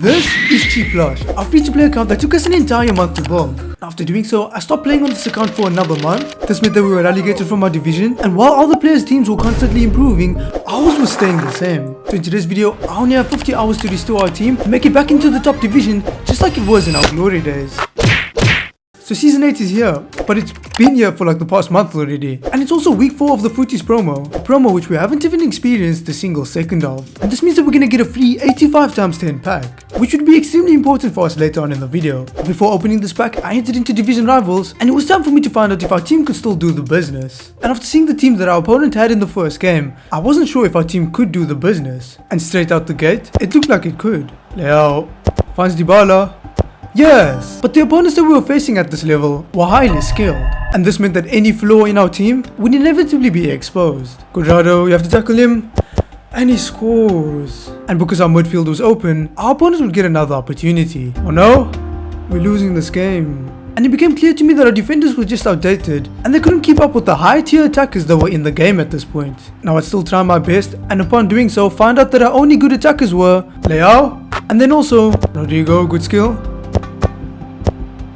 This is Cheap Blushh, our free-to-play account that took us an entire month to build. After doing so, I stopped playing on this account for another month. This meant that we were relegated from our division, and while other players' teams were constantly improving, ours was staying the same. So in today's video, I only have 50 hours to restore our team and make it back into the top division, just like it was in our glory days. So season 8 is here, but it's been here for like the past month already. And it's also week 4 of the Fruities promo, a promo which we haven't even experienced a single second of. And this means that we're gonna get a free 85x10 pack, which would be extremely important for us later on in the video. Before opening this pack, I entered into division rivals, and it was time for me to find out if our team could still do the business. And after seeing the team that our opponent had in the first game, I wasn't sure if our team could do the business. And straight out the gate, it looked like it could. Leo finds Dybala. Yes, but the opponents that we were facing at this level were highly skilled, and this meant that any flaw in our team would inevitably be exposed. Cuadrado, you have to tackle him, and he scores. And because our midfield was open, our opponents would get another opportunity. Oh no, we're losing this game. And it became clear to me that our defenders were just outdated, and they couldn't keep up with the high tier attackers that were in the game at this point. Now I'd still try my best, and upon doing so, found out that our only good attackers were Leo, and then also Rodrigo, good skill.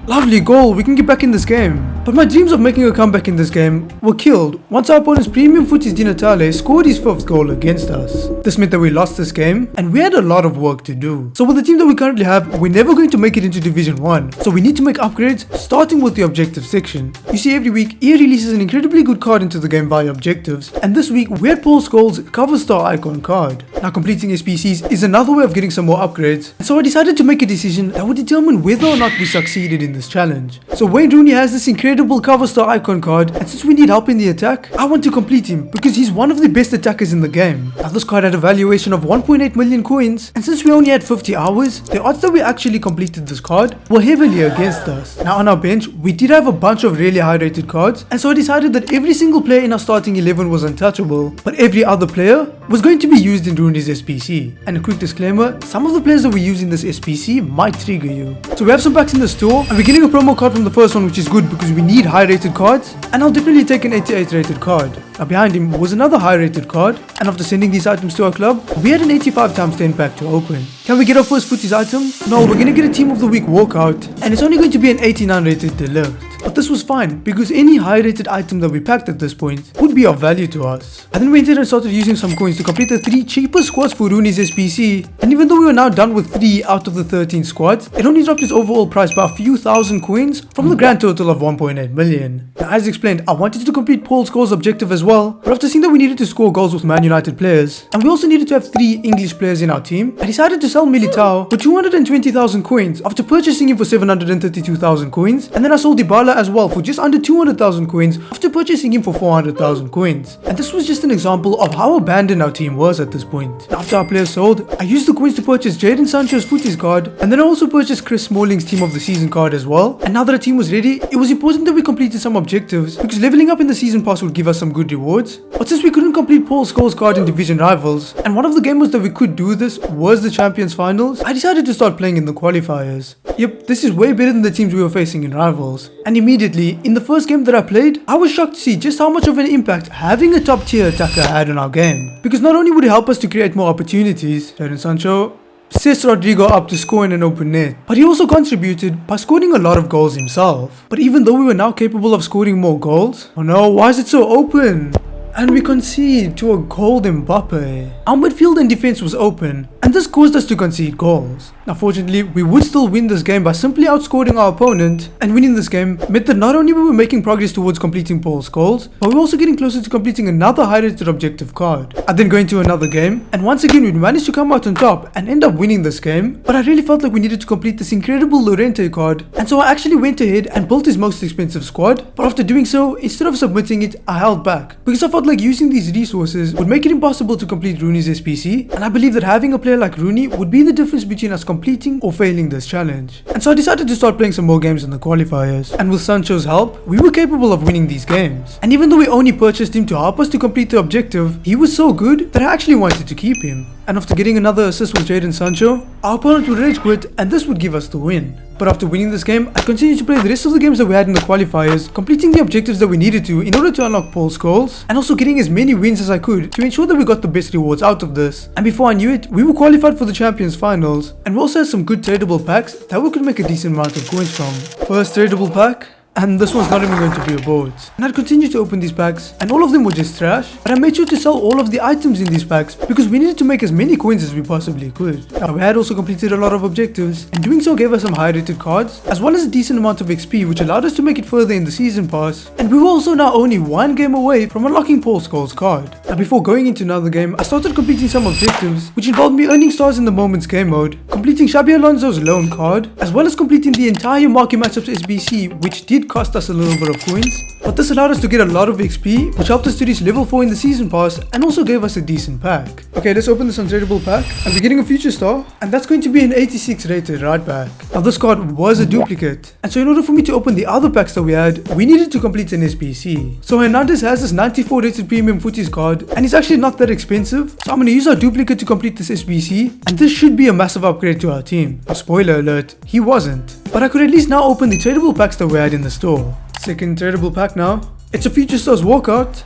Lovely goal, we can get back in this game. But my dreams of making a comeback in this game were killed once our opponent's premium footies Di Natale scored his 5th goal against us. This meant that we lost this game, and we had a lot of work to do. So with the team that we currently have, we're never going to make it into Division 1. So we need to make upgrades, starting with the objective section. You see, every week, EA releases an incredibly good card into the game via objectives, and this week we had Paul Scholes' cover star icon card. Now completing SPCs is another way of getting some more upgrades, and so I decided to make a decision that would determine whether or not we succeeded in this challenge. So Wayne Rooney has this incredible cover star icon card, and since we need help in the attack, I want to complete him because he's one of the best attackers in the game. Now this card had a valuation of 1.8 million coins, and since we only had 50 hours, the odds that we actually completed this card were heavily against us. Now on our bench, we did have a bunch of really high rated cards, and so I decided that every single player in our starting 11 was untouchable, but every other player was going to be used in Rooney's SPC. And a quick disclaimer, some of the players that we use in this SPC might trigger you. So we have some packs in the store, and we're getting a promo card from the first one, which is good because we need high rated cards, and I'll definitely take an 88 rated card. Now behind him was another high rated card, and after sending these items to our club, we had an 85x10 pack to open. Can we get our first footies item? No, we're gonna get a team of the week walkout, and it's only going to be an 89 rated delift. But this was fine, because any high rated item that we packed at this point would be of value to us. And then we entered and started using some coins to complete the 3 cheapest squads for Rooney's SPC, and even though we were now done with 3 out of the 13 squads, it only dropped its overall price by a few thousand coins from the grand total of 1.8 million. Now as explained, I wanted to complete Paul Scholes' objective as well, but after seeing that we needed to score goals with Man United players, and we also needed to have 3 English players in our team, I decided to sell Militao for 220,000 coins after purchasing him for 732,000 coins, and then I sold Dybala as well for just under 200,000 coins after purchasing him for 400,000 coins. And this was just an example of how abandoned our team was at this point. After our players sold, I used the coins to purchase Jadon Sancho's footies card, and then I also purchased Chris Smalling's team of the season card as well. And now that the team was ready, it was important that we completed some objectives because leveling up in the season pass would give us some good rewards. But since we couldn't complete Paul Scholes' card in division rivals, and one of the games that we could do this was the Champions Finals, I decided to start playing in the qualifiers. Yep, this is way better than the teams we were facing in rivals. And immediately, in the first game that I played, I was shocked to see just how much of an impact having a top tier attacker had on our game. Because not only would it help us to create more opportunities, Jadon Sancho sets Rodrigo up to score in an open net, but he also contributed by scoring a lot of goals himself. But even though we were now capable of scoring more goals, oh no, why is it so open? And we concede to a goal Mbappe. Our midfield and defense was open, and this caused us to concede goals. Now fortunately, we would still win this game by simply outscoring our opponent, and winning this game meant that not only were we making progress towards completing Paul Scholes, but we were also getting closer to completing another high rated objective card. I then go into another game, and once again we managed to come out on top and end up winning this game, but I really felt like we needed to complete this incredible Llorente card, and so I actually went ahead and built his most expensive squad, but after doing so, instead of submitting it, I held back, because I felt like using these resources would make it impossible to complete Rooney's SPC, and I believe that having a player like Rooney would be the difference between us completing or failing this challenge. And so I decided to start playing some more games in the qualifiers, and with Sancho's help, we were capable of winning these games. And even though we only purchased him to help us to complete the objective, he was so good that I actually wanted to keep him. And after getting another assist with Jadon Sancho, our opponent would rage quit, and this would give us the win. But after winning this game, I continued to play the rest of the games that we had in the qualifiers, completing the objectives that we needed to in order to unlock Paul's goals, and also getting as many wins as I could to ensure that we got the best rewards out of this. And before I knew it, we were qualified for the Champions Finals, and we also had some good tradable packs that we could make a decent amount of coins from. First tradable pack. And this one's not even going to be a boat. And I'd continue to open these packs, and all of them were just trash, but I made sure to sell all of the items in these packs because we needed to make as many coins as we possibly could. Now we had also completed a lot of objectives, and doing so gave us some high rated cards, as well as a decent amount of XP, which allowed us to make it further in the season pass. And we were also now only one game away from unlocking Paul Scholes' card. Now before going into another game, I started completing some objectives, which involved me earning stars in the Moments game mode, completing Xabi Alonso's loan card, as well as completing the entire Marquee Matchups SBC, which did cost us a little bit of coins, but this allowed us to get a lot of XP, which helped us to reach level 4 in the season pass and also gave us a decent pack. Okay, let's open this untradeable pack. I'll be getting a future star, and that's going to be an 86 rated right back. Now this card was a duplicate, and so in order for me to open the other packs that we had, we needed to complete an SBC. So Hernandez has this 94 rated premium footies card, and it's actually not that expensive, so I'm going to use our duplicate to complete this SBC, and this should be a massive upgrade to our team. Now, spoiler alert, he wasn't. But I could at least now open the tradable packs that we had in the store. Second tradable pack now. It's a Future Stars walkout.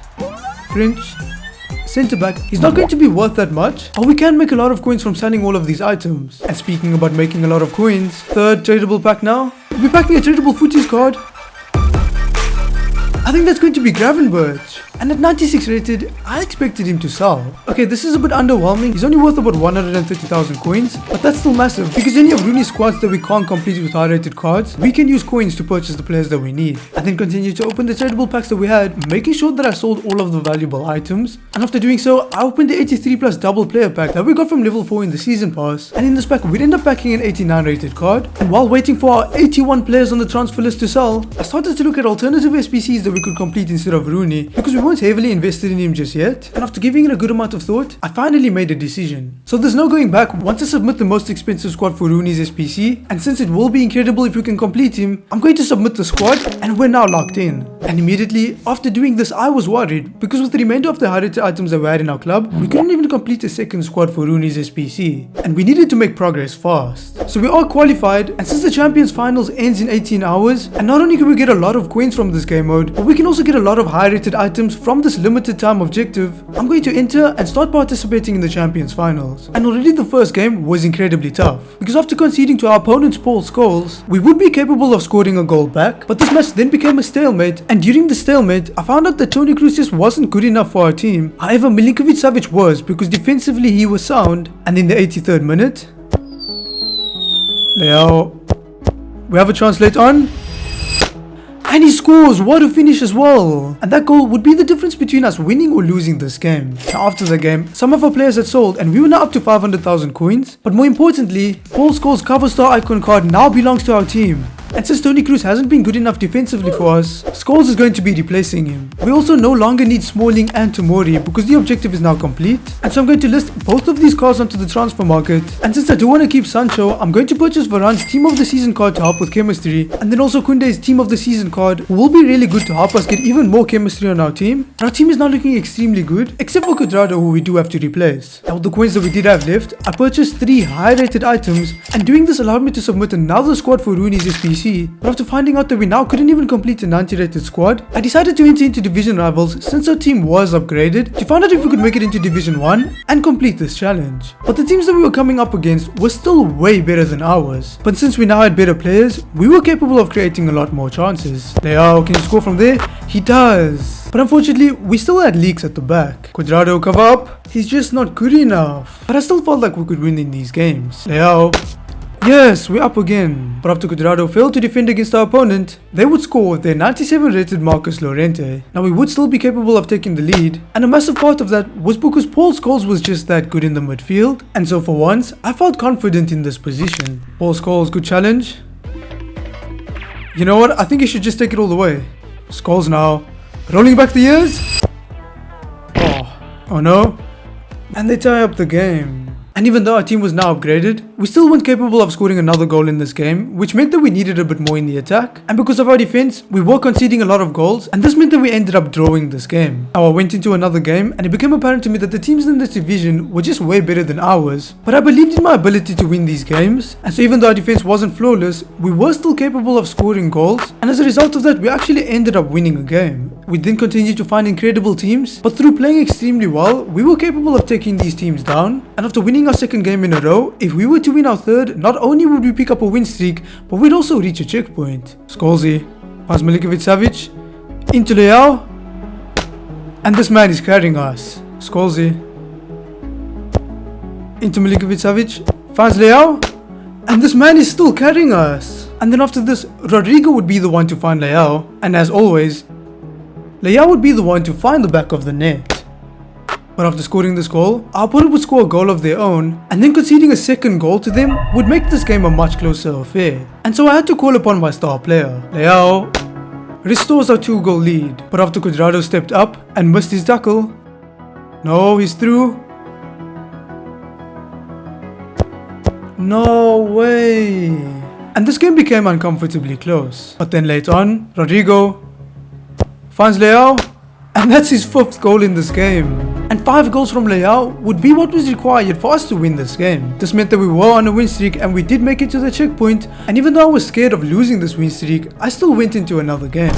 French. Centre back. He's not going to be worth that much, but we can make a lot of coins from selling all of these items. And speaking about making a lot of coins, third tradable pack now. We'll be packing a tradable footies card. I think that's going to be Gravenberch. And at 96 rated, I expected him to sell. Okay, this is a bit underwhelming. He's only worth about 130,000 coins, but that's still massive because any of Rooney's squads that we can't complete with high rated cards, we can use coins to purchase the players that we need. I then continued to open the tradable packs that we had, making sure that I sold all of the valuable items. And after doing so, I opened the 83 plus double player pack that we got from level 4 in the season pass. And in this pack, we'd end up packing an 89 rated card. And while waiting for our 81 players on the transfer list to sell, I started to look at alternative SPCs that we could complete instead of Rooney because we weren't heavily invested in him just yet, and after giving it a good amount of thought, I finally made a decision. So there's no going back. Once I submit the most expensive squad for Rooney's SPC, and since it will be incredible if we can complete him, I'm going to submit the squad, and we're now locked in. And immediately after doing this, I was worried because with the remainder of the high-rated items that we had in our club, we couldn't even complete a second squad for Rooney's SPC, and we needed to make progress fast. So we are qualified, and since the Champions Finals ends in 18 hours, and not only can we get a lot of coins from this game mode, but we can also get a lot of high-rated items from this limited time objective, I'm going to enter and start participating in the Champions Finals. And already the first game was incredibly tough, because after conceding to our opponent's Paul Scholes, we would be capable of scoring a goal back, but this match then became a stalemate, and during the stalemate, I found out that Toni Kroos just wasn't good enough for our team. However, Milinkovic-Savic was, because defensively he was sound, and in the 83rd minute, Leo, we have a translate on. And he scores! What a finish as well! And that goal would be the difference between us winning or losing this game. Now after the game, some of our players had sold and we were now up to 500,000 coins. But more importantly, Paul Scholes' cover star icon card now belongs to our team. And since Toni Kroos hasn't been good enough defensively for us, Scholes is going to be replacing him. We also no longer need Smalling and Tomori because the objective is now complete. And so I'm going to list both of these cards onto the transfer market. And since I do want to keep Sancho, I'm going to purchase Varane's Team of the Season card to help with chemistry. And then also Koundé's Team of the Season card, who will be really good to help us get even more chemistry on our team. And our team is now looking extremely good, except for Cuadrado, who we do have to replace. Now with the coins that we did have left, I purchased 3 high rated items, and doing this allowed me to submit another squad for Rooney's SPC. But after finding out that we now couldn't even complete a 90 rated squad, I decided to enter into Division Rivals since our team was upgraded to find out if we could make it into Division 1 and complete this challenge. But the teams that we were coming up against were still way better than ours. But since we now had better players, we were capable of creating a lot more chances. Leo, can you score from there? He does. But unfortunately, we still had leaks at the back. Cuadrado cover up. He's just not good enough. But I still felt like we could win in these games. Leo. Yes, we're up again. But after Cuadrado failed to defend against our opponent, they would score with their 97 rated Marcus Llorente. Now we would still be capable of taking the lead, and a massive part of that was because Paul Scholes was just that good in the midfield, and so for once, I felt confident in this position. Paul Scholes, good challenge. You know what, I think he should just take it all the way. Scholes now, rolling back the years. Oh no. And they tie up the game. And even though our team was now upgraded, we still weren't capable of scoring another goal in this game, which meant that we needed a bit more in the attack. And because of our defense, we were conceding a lot of goals, and this meant that we ended up drawing this game. Now I went into another game, and it became apparent to me that the teams in this division were just way better than ours. But I believed in my ability to win these games, and so even though our defense wasn't flawless, we were still capable of scoring goals, and as a result of that, we actually ended up winning a game. We then continued to find incredible teams, but through playing extremely well, we were capable of taking these teams down. And after winning our second game in a row, if we were to win our third, not only would we pick up a win streak, but we'd also reach a checkpoint. Skolzy, pass Milinkovic-Savic, into Leao, and this man is carrying us. Skolzy, into Milinkovic-Savic, finds Leao, and this man is still carrying us. And then after this, Rodrigo would be the one to find Leao, and as always, Leao would be the one to find the back of the net. But after scoring this goal, our opponent would score a goal of their own, and then conceding a second goal to them would make this game a much closer affair. And so I had to call upon my star player. Leao restores our 2-goal lead, but after Cuadrado stepped up and missed his tackle, no, he's through. No way. And this game became uncomfortably close. But then later on, Rodrigo finds Leao, and that's his 5th goal in this game. And 5 goals from Leao would be what was required for us to win this game. This meant that we were on a win streak and we did make it to the checkpoint, and even though I was scared of losing this win streak, I still went into another game.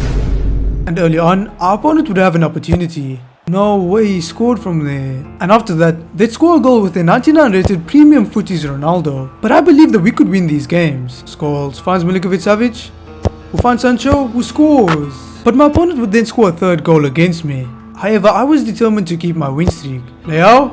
And early on, our opponent would have an opportunity. No way, he scored from there. And after that, they'd score a goal with their 99 rated premium footies Ronaldo. But I believe that we could win these games. Scholes finds Milinkovic-Savic, who finds Sancho, who scores. But my opponent would then score a 3rd goal against me. However, I was determined to keep my win streak. Leao?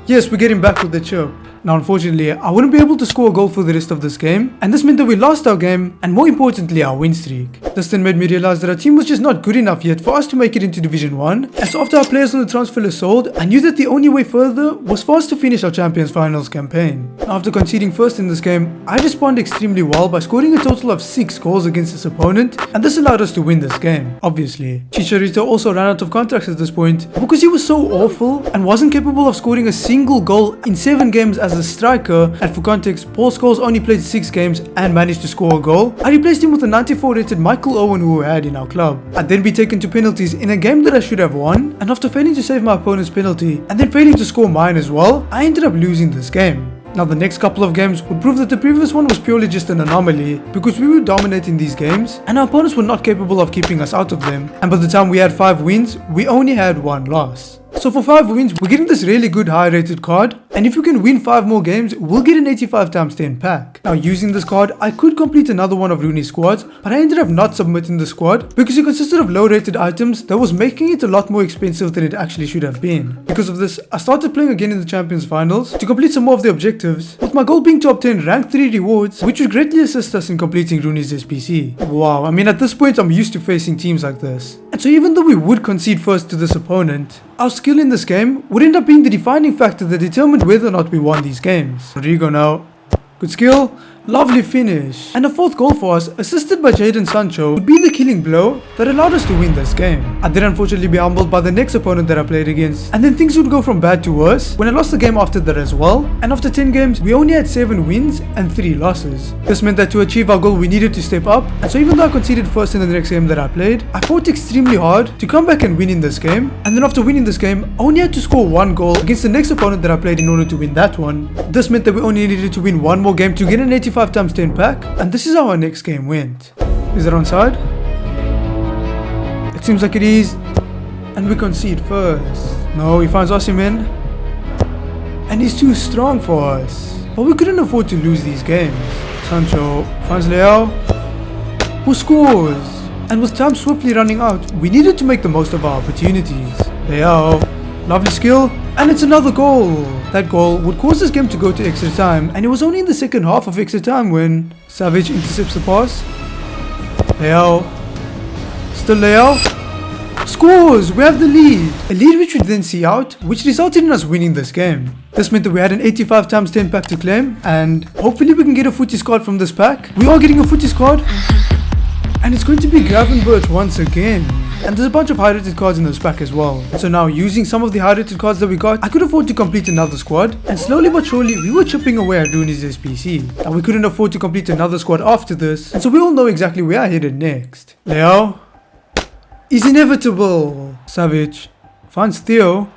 Yes, we're getting back with the chirp. Now unfortunately, I wouldn't be able to score a goal for the rest of this game, and this meant that we lost our game, and more importantly our win streak. This then made me realize that our team was just not good enough yet for us to make it into Division 1, and so after our players on the transfer list sold, I knew that the only way further was for us to finish our Champions Finals campaign. Now, after conceding first in this game, I responded extremely well by scoring a total of 6 goals against this opponent, and this allowed us to win this game, obviously. Chicharito also ran out of contracts at this point because he was so awful and wasn't capable of scoring a single goal in 7 games as a striker, and for context, Paul Scholes only played 6 games and managed to score a goal. I replaced him with a 94 rated Michael Owen who we had in our club. I'd then be taken to penalties in a game that I should have won, and after failing to save my opponent's penalty and then failing to score mine as well, I ended up losing this game. Now the next couple of games would prove that the previous one was purely just an anomaly, because we were dominating these games and our opponents were not capable of keeping us out of them, and by the time we had 5 wins, we only had 1 loss. So for 5 wins, we're getting this really good high rated card, and if we can win 5 more games, we'll get an 85 times 10 pack. Now using this card, I could complete another one of Rooney's squads, but I ended up not submitting the squad because it consisted of low rated items that was making it a lot more expensive than it actually should have been. Because of this, I started playing again in the Champions Finals to complete some more of the objectives, with my goal being to obtain rank 3 rewards, which would greatly assist us in completing Rooney's SPC. Wow, I mean at this point I'm used to facing teams like this. And so even though we would concede first to this opponent, our skill in this game would end up being the defining factor that determined whether or not we won these games. Rodrigo now. Good skill, lovely finish. And a 4th goal for us, assisted by Jadon Sancho, would be the killing blow that allowed us to win this game. I'd then unfortunately be humbled by the next opponent that I played against, and then things would go from bad to worse when I lost the game after that as well, and after 10 games, we only had 7 wins and 3 losses. This meant that to achieve our goal we needed to step up, and so even though I conceded first in the next game that I played, I fought extremely hard to come back and win in this game, and then after winning this game, I only had to score 1 goal against the next opponent that I played in order to win that one. This meant that we only needed to win 1 more game to get an 85 times 10 pack, and this is how our next game went. Is it onside? It seems like it is, and we concede first. No, he finds Osimhen, and he's too strong for us, but we couldn't afford to lose these games. Sancho finds Leao, who scores, and with time swiftly running out, we needed to make the most of our opportunities. Leao, lovely skill, and it's another goal. That goal would cause this game to go to extra time, and it was only in the second half of extra time when Savic intercepts the pass. Leao, still Leao, scores! We have the lead. A lead which we then see out, which resulted in us winning this game. This meant that we had an 85 times 10 pack to claim, and hopefully we can get a footies card from this pack. We are getting a footies card, and it's going to be Gravenberch once again. and there's a bunch of high rated cards in this pack as well. So now using some of the high rated cards that we got, I could afford to complete another squad, and slowly but surely we were chipping away at Rooney's SPC. Now we couldn't afford to complete another squad after this, and so we all know exactly where I headed next. Leo is inevitable. Savage finds Theo,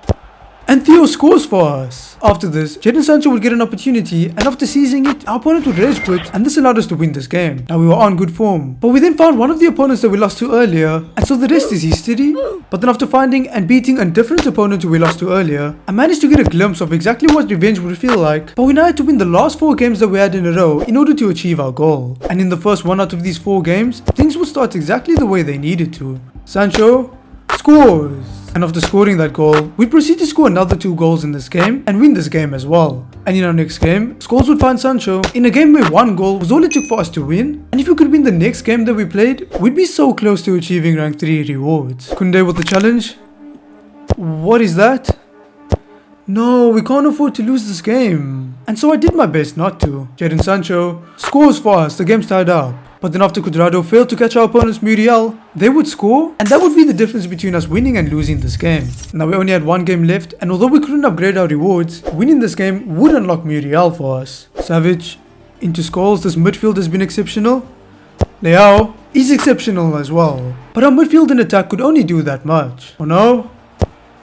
and Theo scores for us. After this, Jadon Sancho would get an opportunity, and after seizing it, our opponent would rage quit, and this allowed us to win this game. Now we were on good form, but we then found one of the opponents that we lost to earlier, and so the rest is history. But then after finding and beating a different opponent who we lost to earlier, I managed to get a glimpse of exactly what revenge would feel like, but we now had to win the last 4 games that we had in a row in order to achieve our goal. And in the first 1 out of these 4 games, things would start exactly the way they needed to. Sancho scores. And after scoring that goal, we'd proceed to score another 2 goals in this game and win this game as well. And in our next game, Scholes would find Sancho in a game where 1 goal was all it took for us to win. And if we could win the next game that we played, we'd be so close to achieving rank 3 rewards. Koundé with the challenge. What is that? No, we can't afford to lose this game. And so I did my best not to. Jadon Sancho scores for us, the game's tied up. But then after Cuadrado failed to catch our opponent's Muriel, they would score, and that would be the difference between us winning and losing this game. Now we only had 1 game left, and although we couldn't upgrade our rewards, winning this game would unlock Muriel for us. Savage into Scholes, this midfield has been exceptional. Leao is exceptional as well. But our midfield and attack could only do that much. Oh no?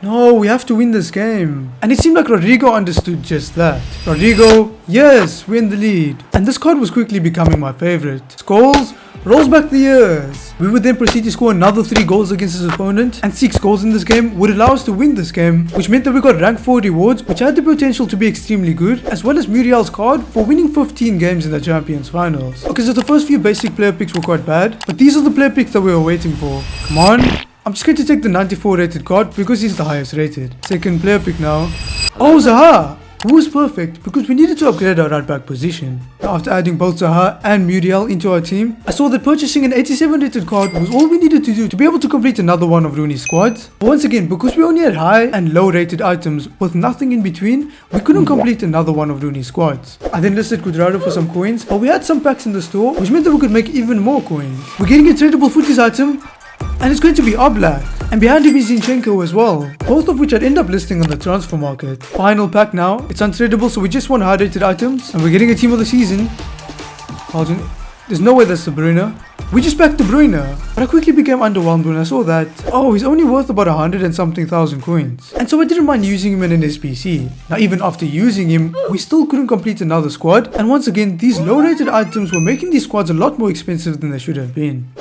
No, we have to win this game. And it seemed like Rodrigo understood just that. Rodrigo, yes, we're in the lead. And this card was quickly becoming my favorite. Scholes rolls back the years. We would then proceed to score another 3 goals against his opponent, and 6 goals in this game would allow us to win this game, which meant that we got rank 4 rewards, which had the potential to be extremely good, as well as Muriel's card for winning 15 games in the Champions Finals. Okay, so the first few basic player picks were quite bad, but these are the player picks that we were waiting for. Come on. I'm just going to take the 94 rated card because he's the highest rated. Second player pick now. Oh, Zaha! Who was perfect because we needed to upgrade our right back position. Now, after adding both Zaha and Muriel into our team, I saw that purchasing an 87 rated card was all we needed to do to be able to complete another one of Rooney's squads. But once again, because we only had high and low rated items with nothing in between, we couldn't complete another one of Rooney's squads. I then listed Cuadrado for some coins, but we had some packs in the store, which meant that we could make even more coins. We're getting a tradable footies item, and it's going to be Oblak, and behind him is Zinchenko as well, both of which I'd end up listing on the transfer market. Final pack now, it's untradable, so we just want hard rated items, and we're getting a team of the season. There's no way that's De Bruyne. We just packed De Bruyne, but I quickly became underwhelmed when I saw that, oh, he's only worth about 100 and something thousand coins. And so I didn't mind using him in an SPC. Now even after using him, we still couldn't complete another squad, and once again, these low rated items were making these squads a lot more expensive than they should have been.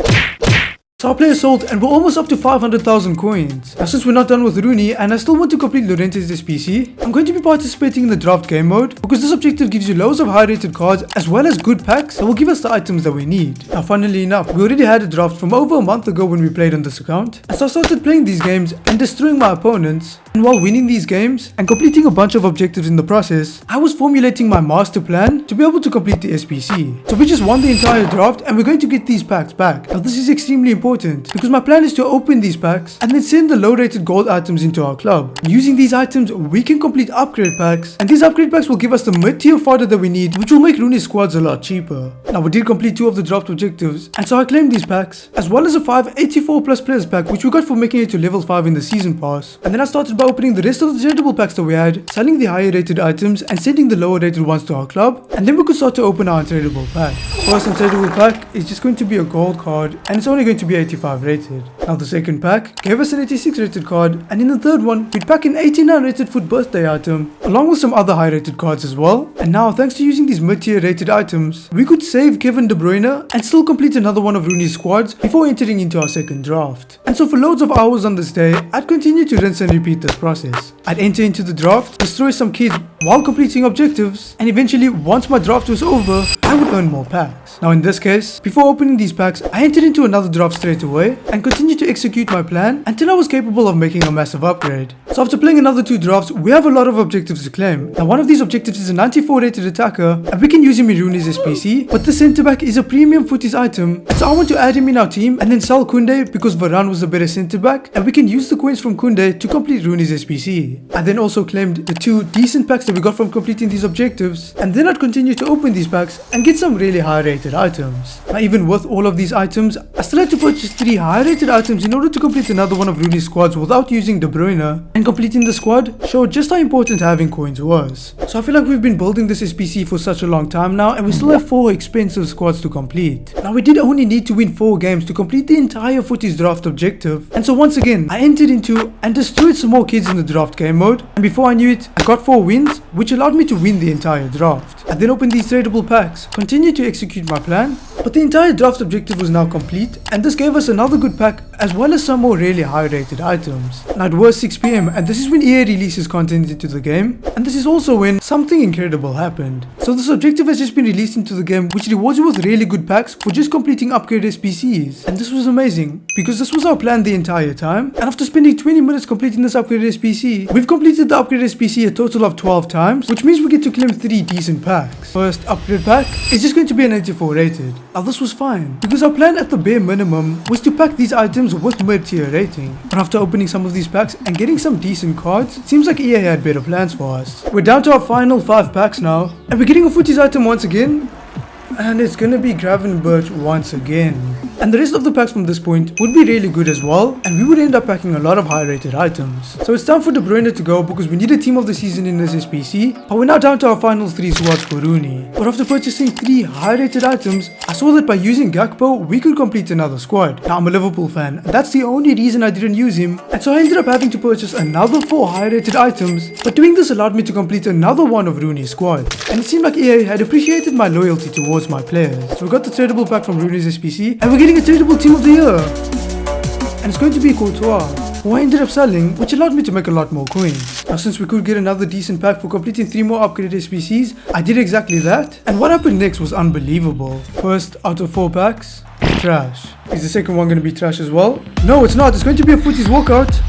So our players sold, and we're almost up to 500,000 coins. Now since we're not done with Rooney and I still want to complete Llorente's SPC, I'm going to be participating in the draft game mode because this objective gives you loads of high rated cards as well as good packs that will give us the items that we need. Now funnily enough, we already had a draft from over a month ago when we played on this account, and so I started playing these games and destroying my opponents. And while winning these games and completing a bunch of objectives in the process, I was formulating my master plan to be able to complete the SPC. So we just won the entire draft and we're going to get these packs back. Now this is extremely important because my plan is to open these packs and then send the low rated gold items into our club. Using these items, we can complete upgrade packs, and these upgrade packs will give us the mid tier fodder that we need, which will make Rooney's squads a lot cheaper. Now we did complete 2 of the draft objectives, and so I claimed these packs, as well as a 584 plus players pack which we got for making it to level 5 in the season pass. And then I started by opening the rest of the tradable packs that we had, selling the higher rated items and sending the lower rated ones to our club, and then we could start to open our untradable pack. First untradable pack is just going to be a gold card, and it's only going to be 85 rated. Now the second pack gave us an 86 rated card, and in the third one we'd pack an 89 rated foot birthday item, along with some other high rated cards as well. And now thanks to using these mid tier rated items, we could save Kevin De Bruyne and still complete another one of Rooney's squads before entering into our second draft. And so for loads of hours on this day, I'd continue to rinse and repeat this process. I'd enter into the draft, destroy some kids while completing objectives, and eventually once my draft was over, I would earn more packs. Now in this case, before opening these packs, I entered into another draft straight away and continued to execute my plan until I was capable of making a massive upgrade. So after playing another 2 drafts, we have a lot of objectives to claim. Now one of these objectives is a 94 rated attacker, and we can use him in Rooney's SPC, but the centre back is a premium footies item, so I want to add him in our team and then sell Koundé because Varane was a better centre back, and we can use the coins from Koundé to complete Rooney's SPC. I then also claimed the 2 decent packs that we got from completing these objectives, and then I'd continue to open these packs and get some really high rated items. Now even with all of these items, I still had to purchase 3 high rated items in order to complete another one of Rooney's squads without using De Bruyne, and completing the squad showed just how important having coins was. So I feel like we've been building this SPC for such a long time now, and we still have 4 expensive squads to complete. Now we did only need to win 4 games to complete the entire footies draft objective, and so once again I entered into and destroyed some more kids in the draft game mode, and before I knew it I got 4 wins, which allowed me to win the entire draft. I then opened these tradable packs, continued to execute my plan, but the entire draft objective was now complete, and this gave us another good pack as well as some more really high rated items. Now it was 6 PM and this is when EA releases content into the game, and this is also when something incredible happened. So this objective has just been released into the game, which rewards you with really good packs for just completing upgrade SPCs, and this was amazing because this was our plan the entire time, and after spending 20 minutes completing this upgrade SPC, we've completed the upgrade SPC a total of 12 times, which means we get to claim 3 decent packs. First upgrade pack is just going to be an 84 rated. Now this was fine because our plan at the bare minimum was to pack these items with mid-tier rating, but after opening some of these packs and getting some decent cards, it seems like EA had better plans for us. We're down to our final 5 packs now, and we're getting a footies item once again, and it's gonna be Gravenberch once again. And the rest of the packs from this point would be really good as well, and we would end up packing a lot of high rated items. So it's time for De Bruyne to go because we need a team of the season in this SPC, but we're now down to our final 3 squads for Rooney. But after purchasing 3 high rated items, I saw that by using Gakpo we could complete another squad. Now I'm a Liverpool fan, and that's the only reason I didn't use him, and so I ended up having to purchase another 4 high rated items, but doing this allowed me to complete another one of Rooney's squads, and it seemed like EA had appreciated my loyalty towards my players. So we got the tradable pack from Rooney's SPC, and we're getting a tradable team of the year, and it's going to be Courtois, who I ended up selling, which allowed me to make a lot more coins. Now since we could get another decent pack for completing 3 more upgraded SPCs, I did exactly that, and what happened next was unbelievable. First out of 4 packs, trash. Is the second one going to be trash as well? No, it's not. It's going to be a footies walkout.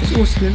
It's Austin.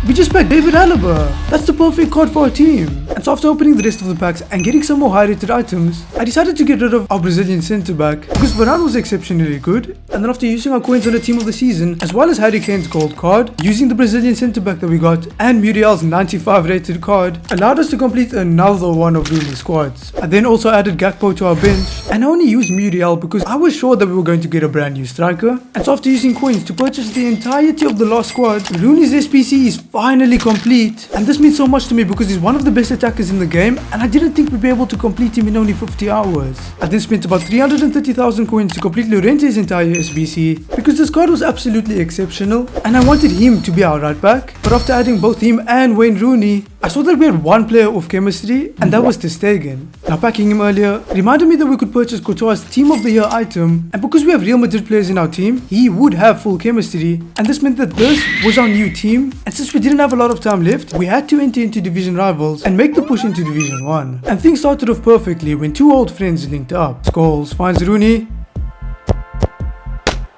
We just packed David Alaba. That's the perfect card for our team. And so after opening the rest of the packs and getting some more high rated items, I decided to get rid of our Brazilian centre back because Varane was exceptionally good, and then after using our coins on the team of the season as well as Harry Kane's gold card, using the Brazilian centre back that we got and Muriel's 95 rated card allowed us to complete another one of Rooney's squads. I then also added Gakpo to our bench, and I only used Muriel because I was sure that we were going to get a brand new striker, and so after using coins to purchase the entirety of the last squad, Rooney's SPC is finally complete, and this means so much to me because he's one of the best attackers in the game, and I didn't think we'd be able to complete him in only 50 hours. I then spent about 330,000 coins to complete Llorente's entire SBC because this card was absolutely exceptional, and I wanted him to be our right back, but after adding both him and Wayne Rooney, I saw that we had one player off chemistry, and that was Ter Stegen. Now packing him earlier reminded me that we could purchase Courtois' team of the year item, and because we have Real Madrid players in our team, he would have full chemistry, and this meant that this was our new team, and since we didn't have a lot of time left, we had to enter into division rivals and make the push into division 1. And things started off perfectly when 2 old friends linked up. Scholes finds Rooney.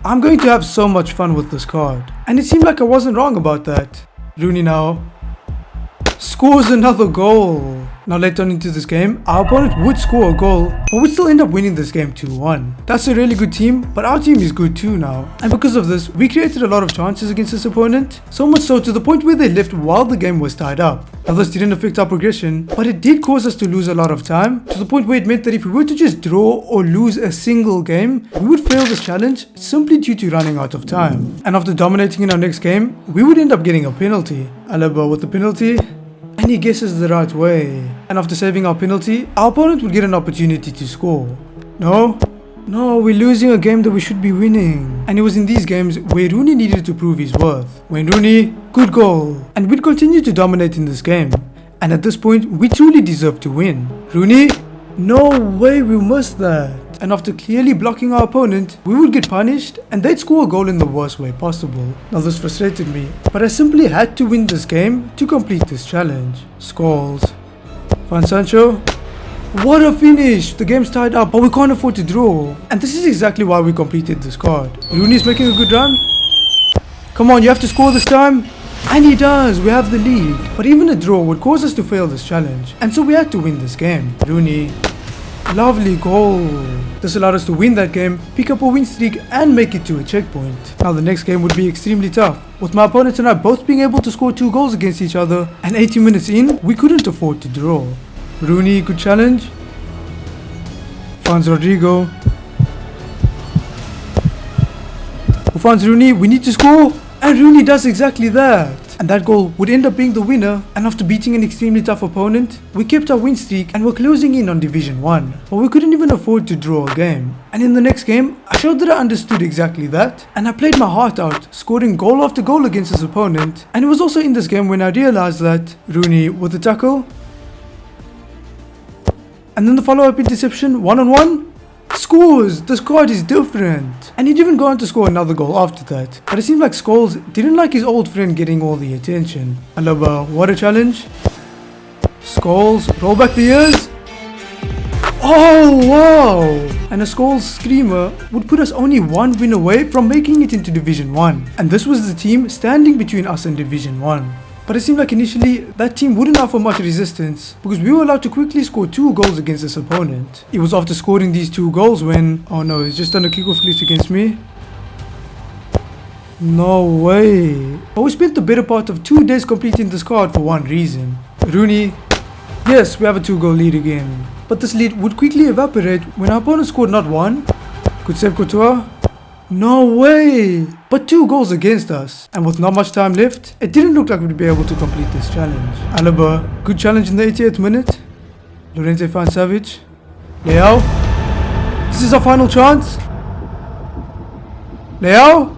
I'm going to have so much fun with this card, and it seemed like I wasn't wrong about that. Rooney now scores another goal. Now later on into this game, our opponent would score a goal, but would still end up winning this game 2-1. That's a really good team, but our team is good too now. And because of this, we created a lot of chances against this opponent, so much so to the point where they left while the game was tied up. Now this didn't affect our progression, but it did cause us to lose a lot of time, to the point where it meant that if we were to just draw or lose a single game, we would fail this challenge simply due to running out of time. And after dominating in our next game, we would end up getting a penalty. Alaba with the penalty, and he guesses the right way. And after saving our penalty, our opponent would get an opportunity to score. No, we're losing a game that we should be winning. And it was in these games where Rooney needed to prove his worth. Wayne Rooney, good goal. And we'd continue to dominate in this game. And at this point, we truly deserve to win. Rooney, no way we missed that. And after clearly blocking our opponent, we would get punished and they'd score a goal in the worst way possible. Now this frustrated me, but I simply had to win this game to complete this challenge. Scholes finds Sancho. What a finish! The game's tied up, but we can't afford to draw. And this is exactly why we completed this card. Rooney's making a good run. Come on, you have to score this time. And he does, we have the lead. But even a draw would cause us to fail this challenge, and so we had to win this game. Rooney, lovely goal. This allowed us to win that game, pick up a win streak and make it to a checkpoint. Now the next game would be extremely tough, with my opponent and I both being able to score 2 goals against each other, and 80 minutes in, we couldn't afford to draw. Rooney, good challenge. finds Rodrigo. Who finds Rooney? We need to score. And Rooney does exactly that. And that goal would end up being the winner, and after beating an extremely tough opponent, we kept our win streak and were closing in on Division 1. But we couldn't even afford to draw a game. And in the next game, I showed that I understood exactly that, and I played my heart out, scoring goal after goal against this opponent. And it was also in this game when I realized that Rooney with the tackle, and then the follow-up interception, one-on-one, scores! The squad is different. And he'd even go on to score another goal after that. But it seemed like Scholes didn't like his old friend getting all the attention. Alaba, what a challenge. Scholes, roll back the years. Oh wow! And a Scholes screamer would put us only one win away from making it into Division 1. And this was the team standing between us and Division 1. But it seemed like initially that team wouldn't offer much resistance because we were allowed to quickly score 2 goals against this opponent. It was after scoring these 2 goals when, oh no, he's just done a kickoff glitch against me. No way. But we spent the better part of 2 days completing this card for one reason. Rooney, yes, we have a 2-goal lead again. But this lead would quickly evaporate when our opponent scored not 1. Good save, Courtois. No way! But 2 goals against us, and with not much time left, it didn't look like we'd be able to complete this challenge. Alaba, good challenge in the 88th minute. Llorente finds Savage. Leao. This is our final chance. Leao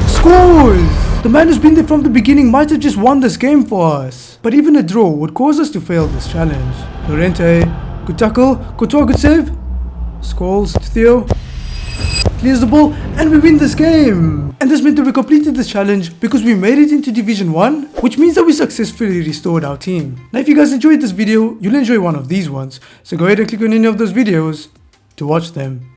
scores! The man who's been there from the beginning might have just won this game for us. But even a draw would cause us to fail this challenge. Llorente, good tackle. Courtois, good save. Scholes to Theo. Clears the ball and we win this game. And this meant that we completed this challenge because we made it into Division 1, which means that we successfully restored our team. Now if you guys enjoyed this video, you'll enjoy one of these ones. So go ahead and click on any of those videos to watch them.